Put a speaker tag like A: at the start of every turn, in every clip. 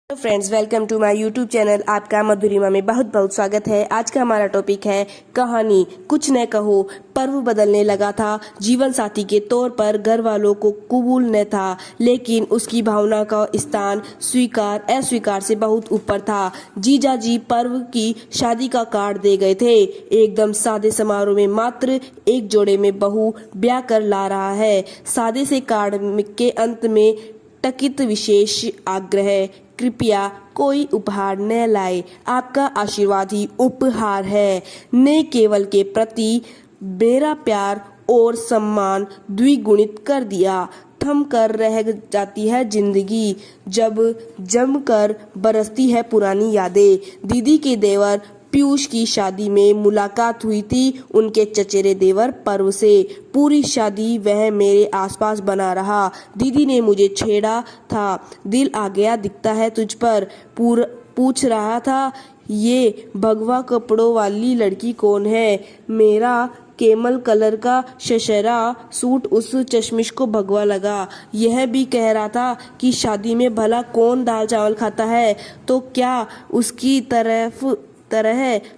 A: Hello friends, welcome to my YouTube channel. आपका मधुरिमा में बहुत बहुत स्वागत है। आज का हमारा टॉपिक है कहानी कुछ न कहो। पर्व बदलने लगा था। जीवन साथी के तौर पर घर वालों को कबूल न था, लेकिन उसकी भावना का स्थान स्वीकार अस्वीकार से बहुत ऊपर था। जीजा जी पर्व की शादी का कार्ड दे गए थे। एकदम सादे समारोह में मात्र एक जोड़े में बहू ब्याह कर ला रहा है। सादे से कार्ड के अंत में टकित विशेष आग्रह, कृपया कोई उपहार न लाए, आपका आशीर्वाद ही उपहार है। ने केवल के प्रति मेरा प्यार और सम्मान द्विगुणित कर दिया। थम कर रह जाती है जिंदगी जब जमकर बरसती है पुरानी यादें। दीदी के देवर पीयूष की शादी में मुलाकात हुई थी उनके चचेरे देवर पर्व से। पूरी शादी वह मेरे आसपास बना रहा। दीदी ने मुझे छेड़ा था, दिल आ गया दिखता है तुझ पर। पूछ रहा था, ये भगवा कपड़ों वाली लड़की कौन है? मेरा केमल कलर का शशरा सूट उस चश्मिश को भगवा लगा। यह भी कह रहा था कि शादी में भला कौन दाल चावल खाता है, तो क्या उसकी तरह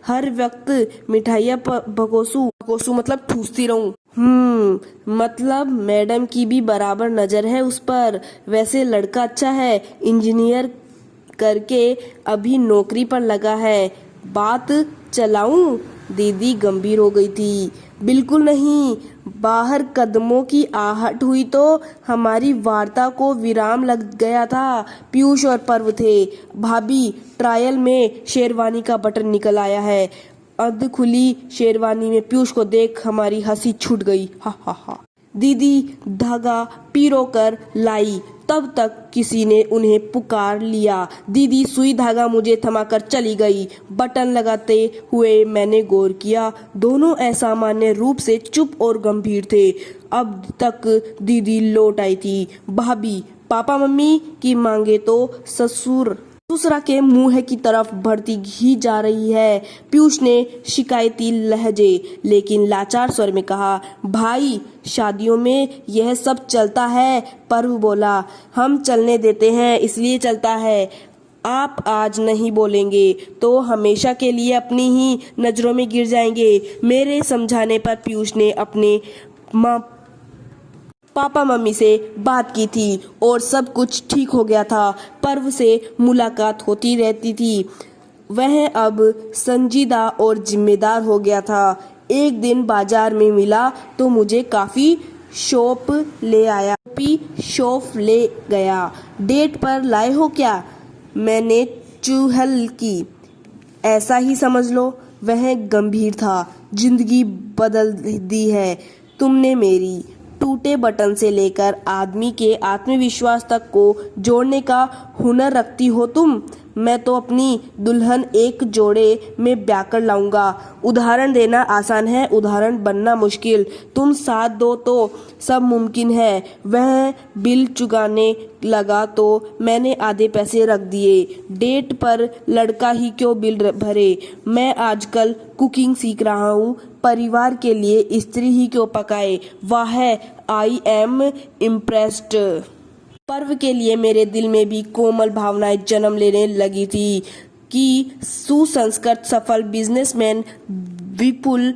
A: हर वक्त मिठाइयाँ भगोसू मतलब ठूसती रहूं। मतलब मैडम की भी बराबर नजर है उस पर। वैसे लड़का अच्छा है, इंजीनियर करके अभी नौकरी पर लगा है। बात चलाऊं? दीदी गंभीर हो गई थी। बिल्कुल नहीं। बाहर कदमों की आहट हुई तो हमारी वार्ता को विराम लग गया था। पीयूष और पर्व थे। भाभी, ट्रायल में शेरवानी का बटन निकल आया है। अध खुली शेरवानी में पीयूष को देख हमारी हंसी छूट गई। हा हा हा। दीदी धागा पिरो कर लाई, तब तक किसी ने उन्हें पुकार लिया। दीदी सुई धागा मुझे थमाकर चली गई। बटन लगाते हुए मैंने गौर किया, दोनों असामान्य रूप से चुप और गंभीर थे। अब तक दीदी लौट आई थी। भाभी पापा मम्मी की मांगे तो ससुरा के मुंह की तरफ बढ़ती ही जा रही है। पीयूष ने शिकायती लहजे लेकिन लाचार स्वर में कहा, भाई शादियों में यह सब चलता है। पर्व बोला, हम चलने देते हैं इसलिए चलता है। आप आज नहीं बोलेंगे तो हमेशा के लिए अपनी ही नजरों में गिर जाएंगे। मेरे समझाने पर पीयूष ने अपने पापा मम्मी से बात की थी और सब कुछ ठीक हो गया था। पर्व से मुलाकात होती रहती थी। वह अब संजीदा और जिम्मेदार हो गया था। एक दिन बाजार में मिला तो मुझे कॉफी शॉप ले गया। डेट पर लाए हो क्या? मैंने चुहल की। ऐसा ही समझ लो। वह गंभीर था। जिंदगी बदल दी है तुमने मेरी। टूटे बटन से लेकर आदमी के आत्मविश्वास तक को जोड़ने का हुनर रखती हो तुम। मैं तो अपनी दुल्हन एक जोड़े में ब्याह कर लाऊंगा। उदाहरण देना आसान है, उदाहरण बनना मुश्किल। तुम साथ दो तो सब मुमकिन है। वह बिल चुकाने लगा तो मैंने आधे पैसे रख दिए। डेट पर लड़का ही क्यों बिल भरे? मैं आजकल कुकिंग सीख रहा हूँ। परिवार के लिए स्त्री ही क्यों पकाए? वाह, आई एम इम्प्रेस्ड। पर्व के लिए मेरे दिल में भी कोमल भावनाएं जन्म लेने लगी थी कि सुसंस्कृत सफल बिजनेसमैन विपुल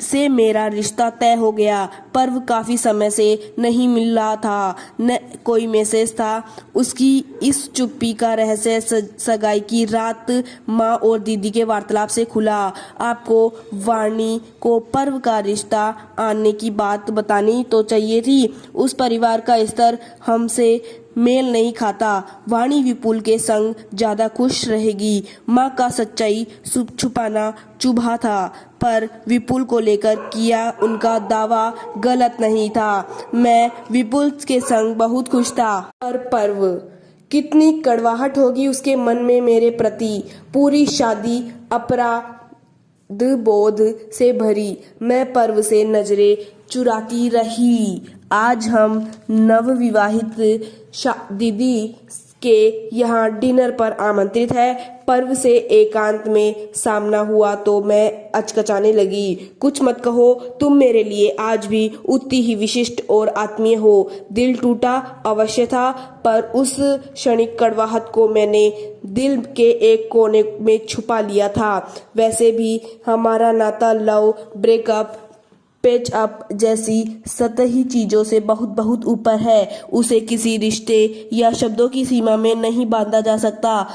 A: से मेरा रिश्ता तय हो गया। पर्व काफी समय से नहीं मिल रहा था, न कोई मैसेज था। उसकी इस चुप्पी का रहस्य सगाई की रात माँ और दीदी के वार्तालाप से खुला। आपको वाणी को पर्व का रिश्ता आने की बात बतानी तो चाहिए थी। उस परिवार का स्तर हमसे मेल नहीं खाता। वाणी विपुल के संग ज्यादा खुश रहेगी। माँ का सच्चाई छुपाना चुभा था, पर विपुल को लेकर किया उनका दावा गलत नहीं था। मैं विपुल के संग बहुत खुश था। पर पर्व, कितनी कड़वाहट होगी उसके मन में मेरे प्रति। पूरी शादी अपराध बोध से भरी। मैं पर्व से नजरें चुराती रही। आज हम नवविवाहित दीदी के यहाँ डिनर पर आमंत्रित है। पर्व से एकांत में सामना हुआ तो मैं अचकचाने लगी। कुछ मत कहो, तुम मेरे लिए आज भी उतनी ही विशिष्ट और आत्मीय हो। दिल टूटा अवश्य था, पर उस क्षणिक कड़वाहट को मैंने दिल के एक कोने में छुपा लिया था। वैसे भी हमारा नाता लव, ब्रेकअप, पैच अप जैसी सतही चीजों से बहुत बहुत ऊपर है। उसे किसी रिश्ते या शब्दों की सीमा में नहीं बांधा जा सकता।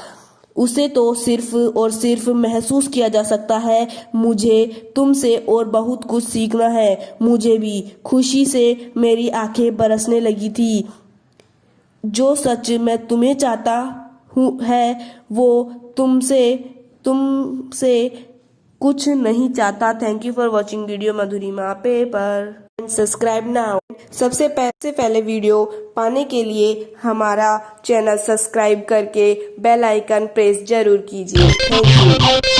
A: उसे तो सिर्फ और सिर्फ महसूस किया जा सकता है। मुझे तुमसे और बहुत कुछ सीखना है। मुझे भी खुशी से मेरी आंखें बरसने लगी थी। जो सच मैं तुम्हें चाहता हूँ है वो तुमसे कुछ नहीं चाहता। Thank you for watching video Madhurima पे पर सब्सक्राइब नाउ। सबसे पहले वीडियो पाने के लिए हमारा चैनल सब्सक्राइब करके बेल आइकन प्रेस जरूर कीजिए। Thank you.